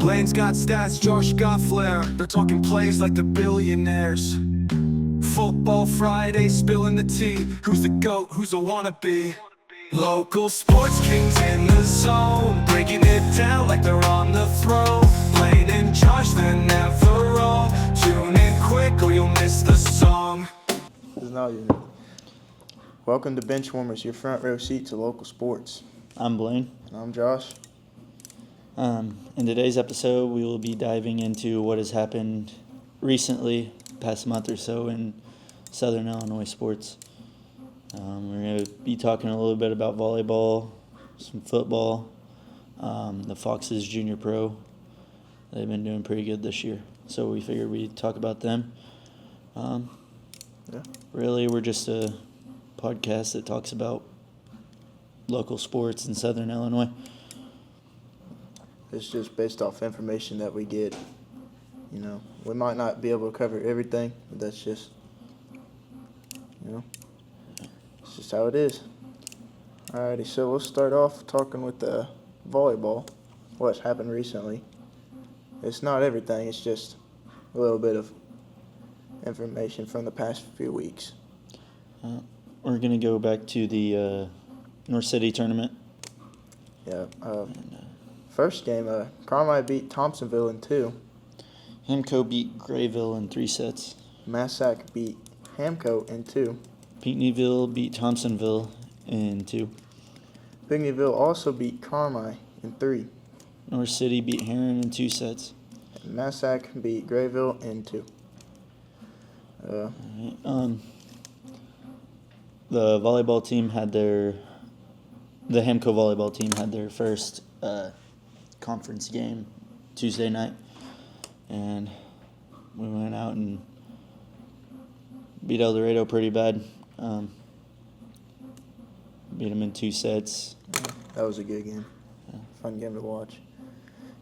Blane's got stats, Josh got flair. They're talking plays like the billionaires. Football Friday, spilling the tea. Who's the GOAT, who's a wannabe? Local sports kings in the zone, breaking it down like they're on the throne. Blane and Josh, they're never wrong. Tune in quick or you'll miss the song. Welcome to Benchwarmers, your front row seat to local sports. I'm Blane. And I'm Josh. In today's episode, we will be diving into what has happened recently, past month or so, in Southern Illinois sports. We're going to be talking a little bit about volleyball, some football, the Foxes Junior Pro. They've been doing pretty good this year, so we figured we'd talk about them. Really, we're just a podcast that talks about local sports in Southern Illinois. It's just based off information that we get. You know, we might not be able to cover everything, but that's just, it's just how it is. Alrighty, so we'll start off talking with the volleyball, what's happened recently. It's not everything, it's just a little bit of information from the past few weeks. We're going to go back to the North City tournament. Yeah. First game, Carmi beat Thompsonville in 2. Hamco beat Grayville in 3 sets. Massac beat Hamco in 2. Pinckneyville beat Thompsonville in 2. Pinckneyville also beat Carmi in 3. North City beat Heron in 2 sets. And Massac beat Grayville in 2. The volleyball team had the Hamco volleyball team had their first conference game Tuesday night, and we went out and beat El Dorado pretty bad. Beat them in 2 sets. That was a good game. Fun game to watch.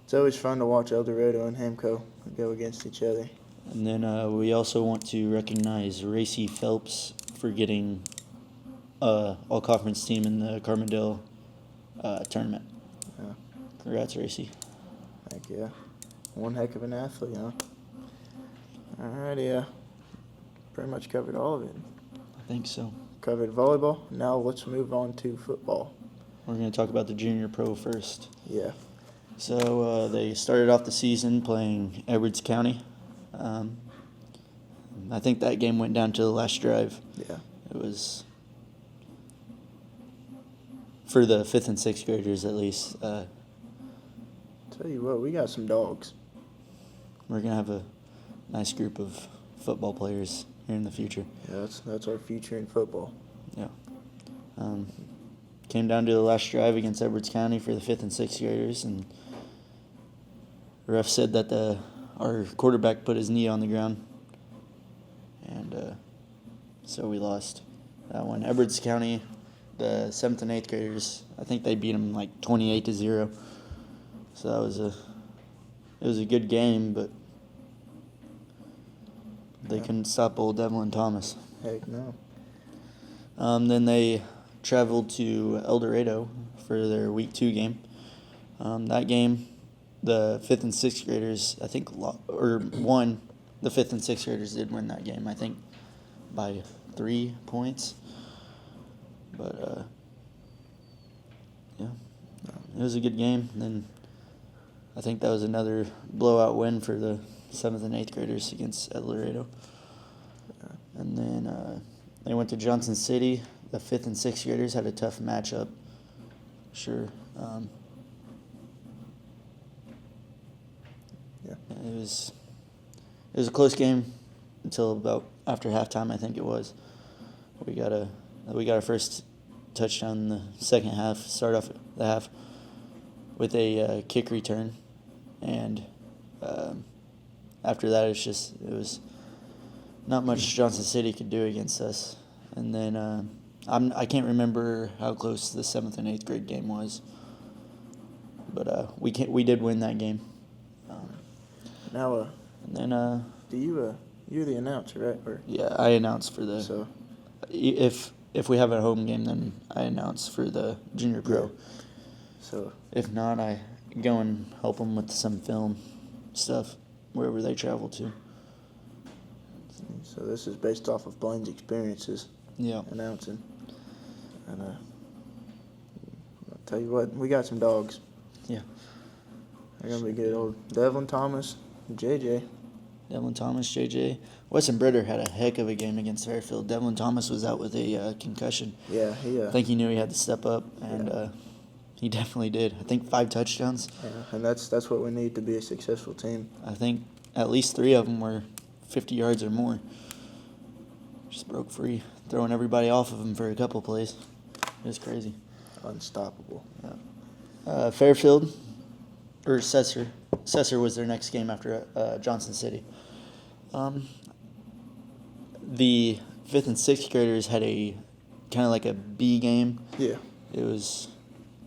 It's always fun to watch El Dorado and Hamco go against each other. And then we also want to recognize Racy Phelps for getting all-conference team in the Carbondale tournament. Yeah. Congrats, Racy. Heck yeah. One heck of an athlete, huh? Alrighty, pretty much covered all of it. I think so. Covered volleyball. Now let's move on to football. We're going to talk about the Junior Pro first. Yeah. So they started off the season playing Edwards County. I think that game went down to the last drive. Yeah. It was, for the 5th and 6th graders at least. Tell you what, we got some dogs. We're going to have a nice group of football players here in the future. Yeah, that's our future in football. Yeah. Came down to the last drive against Edwards County for the 5th and 6th graders, and the ref said that our quarterback put his knee on the ground, and so we lost that one. Edwards County, the 7th and 8th graders, I think they beat them like 28-0. So it was a good game, but they couldn't stop old Devlin Thomas. Heck no. Then they traveled to El Dorado for their Week 2 game. That game, the 5th and 6th graders, I think, won. The 5th and 6th graders did win that game, I think, by 3 points. But, it was a good game. And then I think that was another blowout win for the 7th and 8th graders against El Dorado. And then they went to Johnson City. The 5th and 6th graders had a tough matchup. Sure. It was a close game until about after halftime, I think it was. We got our first touchdown in the second half. Start off the half with a kick return, and after that, it was not much Johnson City could do against us. And then I can't remember how close the 7th and 8th grade game was, but we did win that game. Now, and then you're the announcer, right? Or yeah, I announce for the. so If we have a home game, then I announce for the Junior Pro. So if not, I go and help them with some film stuff wherever they travel to. So this is based off of Blane's experiences Yeah. announcing. And I'll tell you what, we got some dogs. Yeah. They're going to be good. Old Devlin Thomas, JJ. Devlin Thomas, JJ. Weston Britter had a heck of a game against Fairfield. Devlin Thomas was out with a concussion. Yeah, I think he knew he had to step up, and he definitely did. I think 5 touchdowns. Yeah, and that's what we need to be a successful team. I think at least 3 of them were 50 yards or more. Just broke free, throwing everybody off of him for a couple plays. It was crazy. Unstoppable. Fairfield, or Cesar. Cesar was their next game after Johnson City. The 5th and 6th graders had a kind of like a B game. Yeah. It was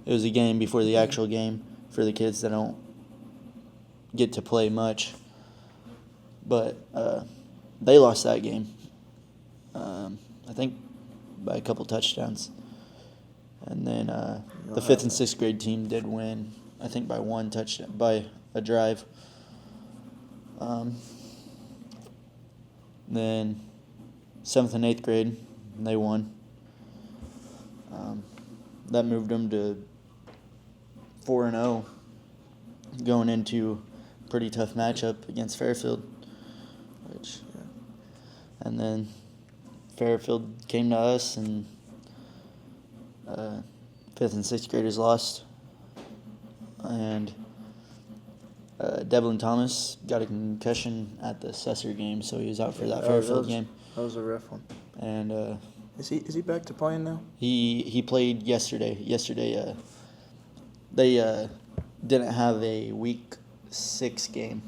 a game before the actual game for the kids that don't get to play much. But they lost that game. I think by a couple touchdowns. And then the 5th and 6th grade team did win, I think by 1 touchdown, by a drive. Then 7th and 8th grade, they won. That moved them to 4-0, going into a pretty tough matchup against Fairfield. And then Fairfield came to us, and 5th and 6th graders lost. And Devlin Thomas got a concussion at the Cesar game, so he was out for that Fairfield game. That was a rough one. And is he back to playing now? he played yesterday. They didn't have a week 6 game,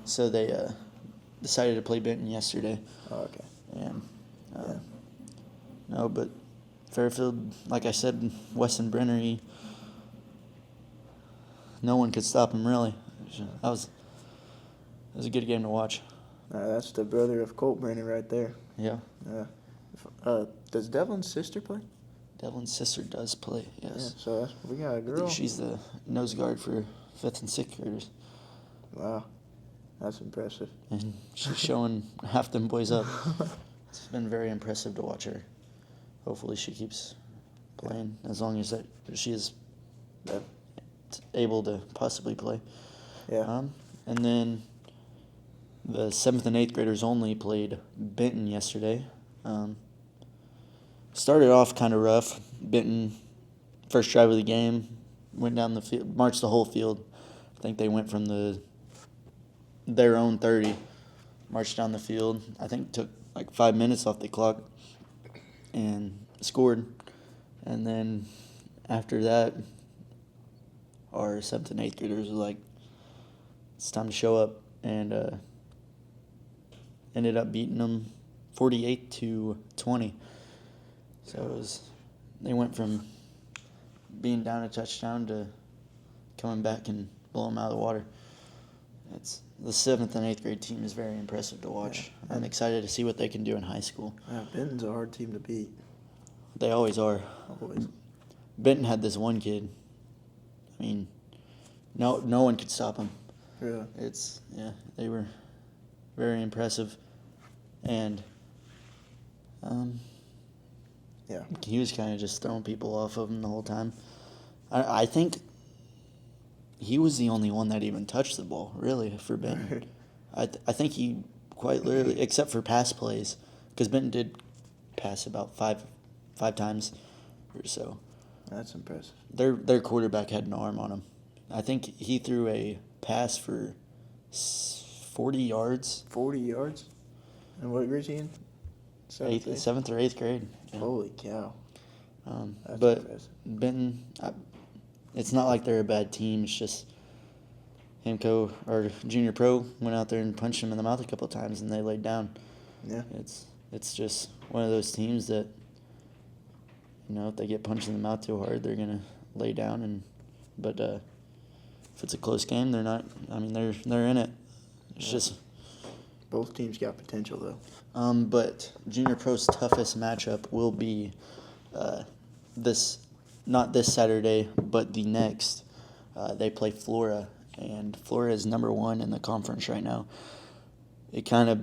so they decided to play Benton yesterday. Oh, okay. And no, but Fairfield, like I said, Weston Brenner, no one could stop him really. It was a good game to watch. That's the brother of Colt Brenner right there. Yeah. Does Devlin's sister play? Devlin's sister does play, yes. Yeah, so we got a I girl. think she's the nose guard for 5th and 6th graders. Wow, that's impressive. And she's showing half them boys up. It's been very impressive to watch her. Hopefully she keeps playing as long as that she is able to possibly play. Yeah. And then the 7th and 8th graders only played Benton yesterday. Started off kind of rough. Benton, first drive of the game, went down the field, marched the whole field. I think they went from their own 30, marched down the field. I think took like 5 minutes off the clock and scored. And then after that, our 7th and 8th graders were like, it's time to show up, and ended up beating them 48-20. So they went from being down a touchdown to coming back and blowing them out of the water. It's the 7th and 8th grade team is very impressive to watch. Yeah. I'm excited to see what they can do in high school. Yeah, Benton's a hard team to beat. They always are. Always. Benton had this one kid. I mean, no one could stop him. Yeah. They were very impressive, and he was kind of just throwing people off of him the whole time. I think he was the only one that even touched the ball, really, for Benton. I think he quite literally, except for pass plays, because Benton did pass about five times or so. That's impressive. Their quarterback had an arm on him. I think he threw a pass for 40 yards. 40 yards? And what grade is he in? 7th or 8th grade. Yeah. Holy cow. But impressive. Benton, it's not like they're a bad team. It's just Himco, or Junior Pro, went out there and punched him in the mouth a couple of times, and they laid down. Yeah. It's just one of those teams that, if they get punched in the mouth too hard, they're going to lay down. But if it's a close game, they're not. I mean, they're in it. It's just both teams got potential though. But Junior Pro's toughest matchup will be not this Saturday, but the next. They play Florida, and Florida is number 1 in the conference right now. It kind of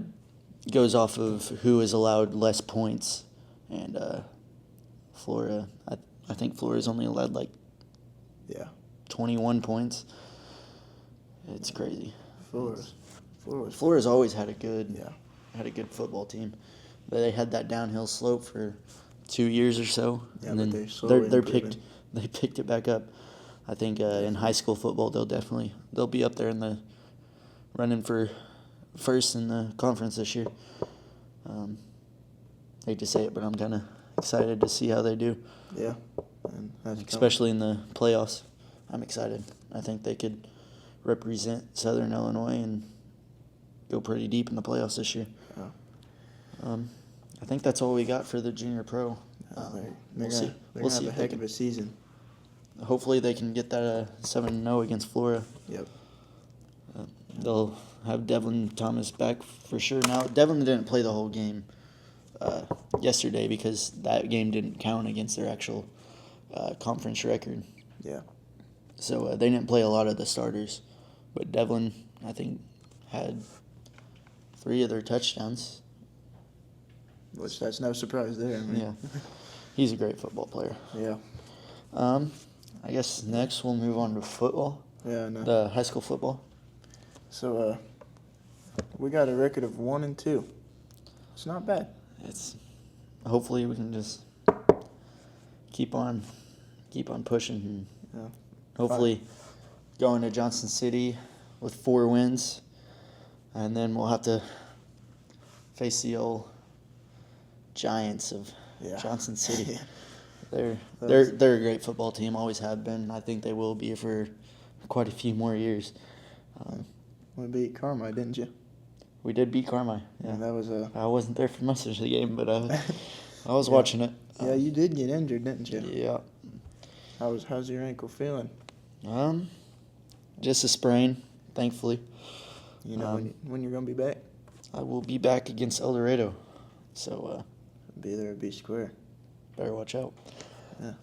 goes off of who is allowed less points, and Florida, I think Florida's only allowed like 21 points. It's crazy. Florida's always had a good football team. But they had that downhill slope for 2 years or so, and then they picked it back up. I think in high school football they'll be up there in the running for first in the conference this year. Hate to say it, but I'm kind of excited to see how they do. Yeah, especially in the playoffs. I'm excited. I think they could represent Southern Illinois and go pretty deep in the playoffs this year. Yeah. I think that's all we got for the junior pro. We'll see. They're going to have a heck of a season. Hopefully they can get that 7-0 against Florida. Yep. They'll have Devlin Thomas back for sure. Now, Devlin didn't play the whole game yesterday because that game didn't count against their actual conference record. Yeah. So they didn't play a lot of the starters. But Devlin, I think, had 3 of their touchdowns. Which that's no surprise there. Yeah. He's a great football player. Yeah. I guess next we'll move on to football. Yeah, no. The high school football. So we got a record of 1-2. It's not bad. Hopefully we can just keep on pushing. And hopefully going to Johnson City with 4 wins, and then we'll have to face the old Giants of Johnson City. They're a great football team, always have been. I think they will be for quite a few more years. We beat Carmi, didn't you? We did beat Carmi. Yeah, and that was I wasn't there for most of the game, but I was watching it. Yeah, you did get injured, didn't you? Yeah. How's your ankle feeling? Just a sprain, thankfully. You know when you're gonna be back? I will be back against El Dorado, so be there, be square. Better watch out. Yeah.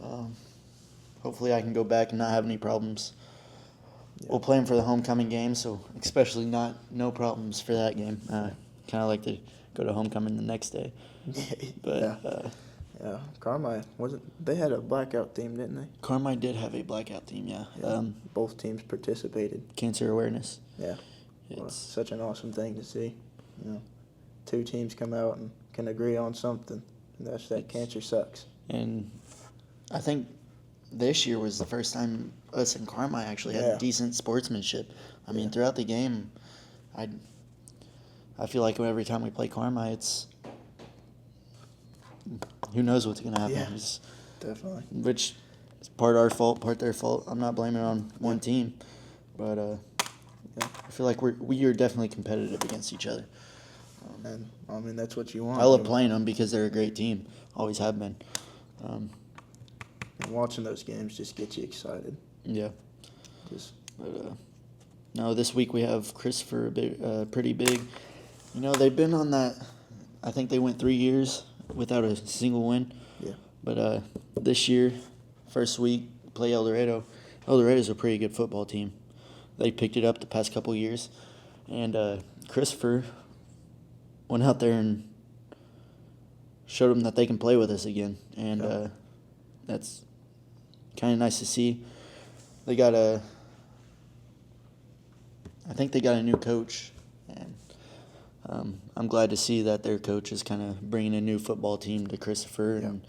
Hopefully I can go back and not have any problems. Yeah. We'll play them for the homecoming game, so especially no problems for that game. Kind of like to go to homecoming the next day. But yeah, Carmi they had a blackout theme, didn't they? Carmi did have a blackout theme, yeah. Both teams participated. Cancer awareness. Yeah. It's such an awesome thing to see. 2 teams come out and can agree on something. And that's that cancer sucks. And I think this year was the first time us and Carmi actually had decent sportsmanship. I mean, throughout the game, I feel like every time we play Carmi, it's who knows what's going to happen. Yeah, definitely. Which is part our fault, part their fault. I'm not blaming it on one team, but I feel like we are definitely competitive against each other. And I mean that's what you want. I love playing them because they're a great team. Always have been. And watching those games just gets you excited. Yeah. No, this week we have Christopher pretty big. They've been on that. I think they went 3 years without a single win. Yeah. But this year, first week, play El Dorado. El Dorado's a pretty good football team. They picked it up the past couple of years. And Christopher went out there and showed them that they can play with us again. And that's kind of nice to see. I think they got a new coach. And I'm glad to see that their coach is kind of bringing a new football team to Christopher and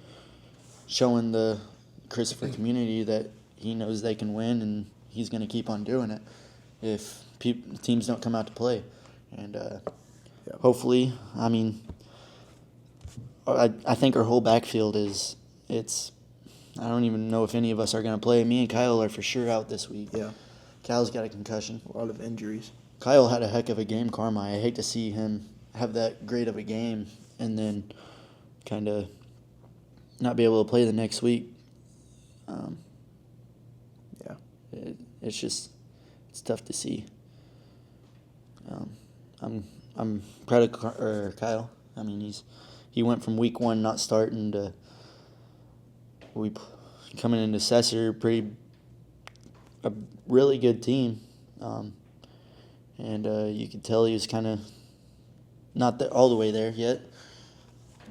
showing the Christopher community that he knows they can win and he's going to keep on doing it if teams don't come out to play. And hopefully, I mean, I think our whole backfield I don't even know if any of us are going to play. Me and Kyle are for sure out this week. Yeah. Kyle's got a concussion. A lot of injuries. Kyle had a heck of a game, Carmi. I hate to see him have that great of a game and then kind of not be able to play the next week. It's tough to see. I'm proud of Kyle. I mean, he went from week 1 not starting to coming into Sesser pretty a really good team, and you could tell he was kind of not all the way there yet,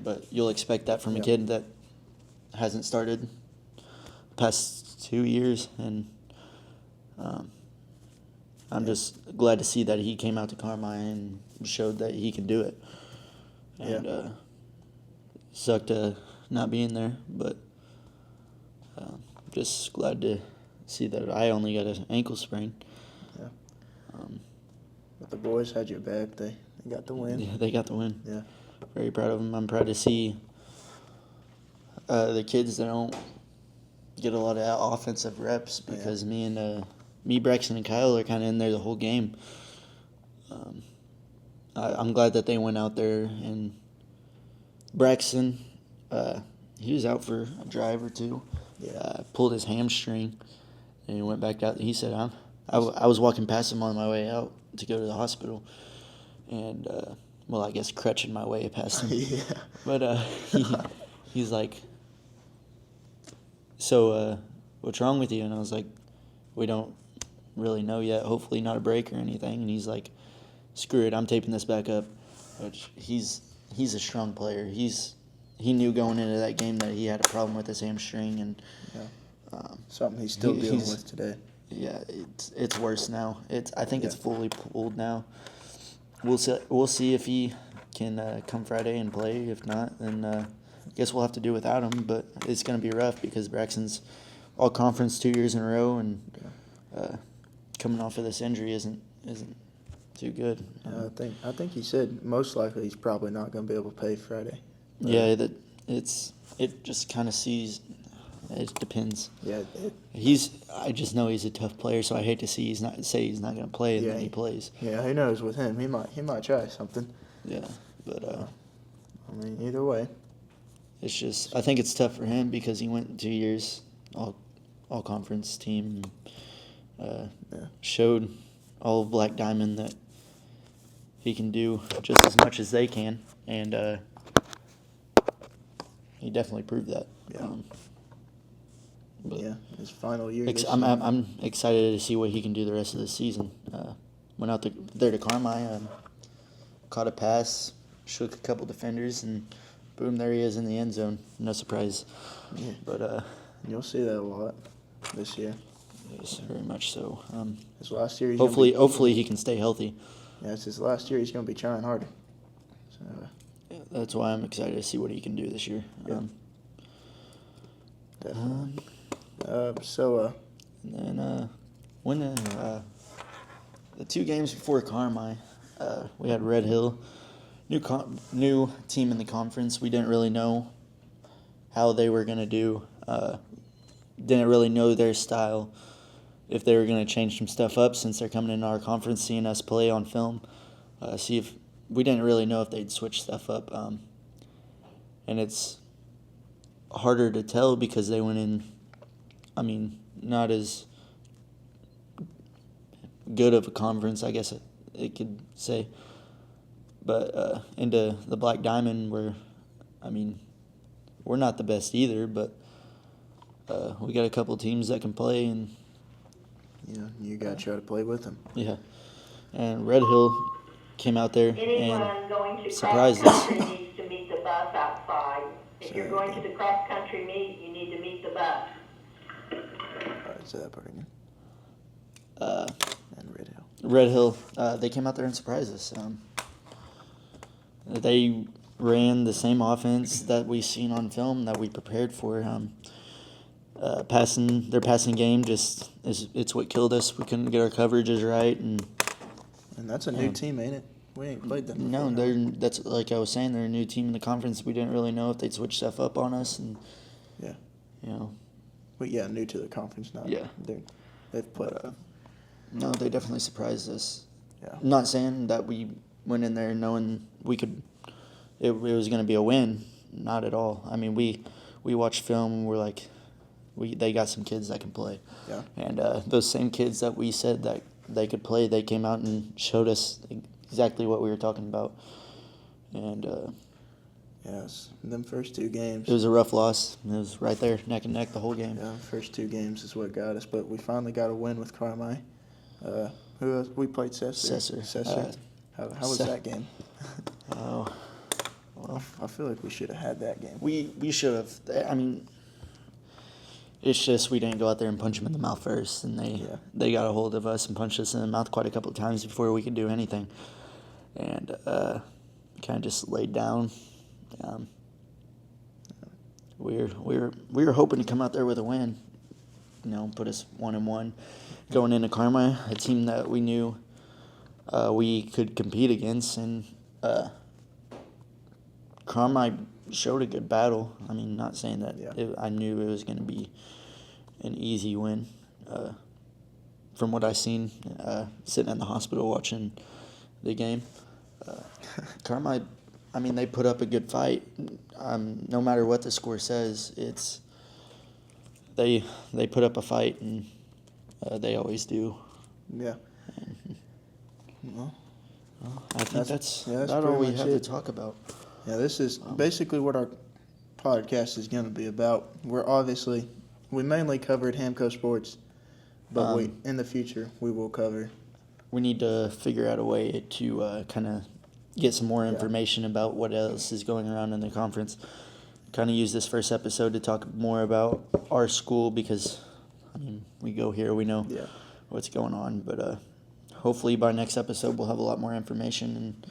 but you'll expect that from a kid that hasn't started the past 2 years, and I'm just glad to see that he came out to Carmine and showed that he can do it. And sucked not being there, but just glad to see that I only got an ankle sprain. Yeah. But the boys had your back. They got the win. Yeah, they got the win. Yeah. Very proud of them. I'm proud to see the kids that don't get a lot of offensive reps because me, Braxton, and Kyle are kind of in there the whole game. I'm glad that they went out there, and Braxton, he was out for a drive or two. Pulled his hamstring, and he went back out. He said, I was walking past him on my way out to go to the hospital, and, I guess crutching my way past him. Yeah. But he's like, so what's wrong with you? And I was like, we don't really know yet. Hopefully not a break or anything. And he's like, screw it, I'm taping this back up. Which he's a strong player. He knew going into that game that he had a problem with his hamstring, and something he's still dealing with today. Yeah, it's worse now. I think it's fully pulled now. We'll see if he can come Friday and play. If not, then I guess we'll have to do without him. But it's going to be rough because Braxton's all conference 2 years in a row, and coming off of this injury isn't too good. I think he said most likely he's probably not going to be able to play Friday. Yeah, it just kind of sees. It depends. Yeah. I just know he's a tough player, so I hate to see he's not going to play and then he plays. Yeah, who knows with him? He might try something. Yeah, but I mean, either way, it's just I think it's tough for him because he went 2 years all conference team. Showed all of Black Diamond that he can do just as much as they can, and he definitely proved that. Yeah. His final year. I'm excited to see what he can do the rest of the season. Went out there to Carmine, caught a pass, shook a couple defenders, and boom, there he is in the end zone. No surprise. Yeah. But you'll see that a lot this year. Yes, very much so. His last year. Hopefully he can stay healthy. Yeah, it's his last year. He's going to be trying harder. So. That's why I'm excited to see what he can do this year. Definitely. And then when the 2 games before Carmine, we had Red Hill, new team in the conference. We didn't really know how they were going to do. Didn't really know their style, if they were going to change some stuff up since they're coming into our conference, seeing us play on film. We didn't really know if they'd switch stuff up. And it's harder to tell because they went in, not as good of a conference, I guess it could say. But into the Black Diamond, we're not the best either, but we got a couple teams that can play, and you got to try to play with them. Yeah, and Red Hill came out there Anyone going to surprised cross us. country needs to meet the bus outside. If you're going to the cross country meet, you need to meet the bus. All right, say that part again. And Red Hill. Red Hill, they came out there and surprised us. They ran the same offense that we seen on film that we prepared for. Their passing game it's what killed us. We couldn't get our coverages right, and that's a new team, ain't it? We ain't played them before. No, that's like I was saying. They're a new team in the conference. We didn't really know if they'd switch stuff up on us, and But new to the conference now. Yeah. They've played. No, they definitely surprised us. Yeah. I'm not saying that we went in there knowing it was going to be a win. Not at all. We watched film and we're like, they got some kids that can play. Yeah. And those same kids that we said that they could play, they came out and showed us exactly what we were talking about. And Yes, them first two games. It was a rough loss. It was right there, neck and neck, the whole game. Yeah, first two games is what got us, but we finally got a win with Carmi. Who else? We played Cesar. Cesar. How was that game? Oh, well, I feel like we should have had that game. we should have. I mean, it's just we didn't go out there and punch them in the mouth first, and they got a hold of us and punched us in the mouth quite a couple of times before we could do anything, and kind of just laid down. We were hoping to come out there with a win, put us 1-1 going into Carmi, a team that we knew we could compete against, and Carmi showed a good battle. I mean, not saying that I knew it was going to be an easy win. From what I seen, sitting in the hospital watching the game, Carmi, I mean, they put up a good fight. No matter what the score says, they put up a fight, and they always do. Yeah. Well, I think that's pretty all we much have it. to talk about. Yeah, this is basically what our podcast is going to be about. We mainly covered Hamco sports, but in the future we will cover. We need to figure out a way to kind of get some more information about what else is going around in the conference. Kind of use this first episode to talk more about our school because, I mean, we go here, we know what's going on. But hopefully by next episode we'll have a lot more information and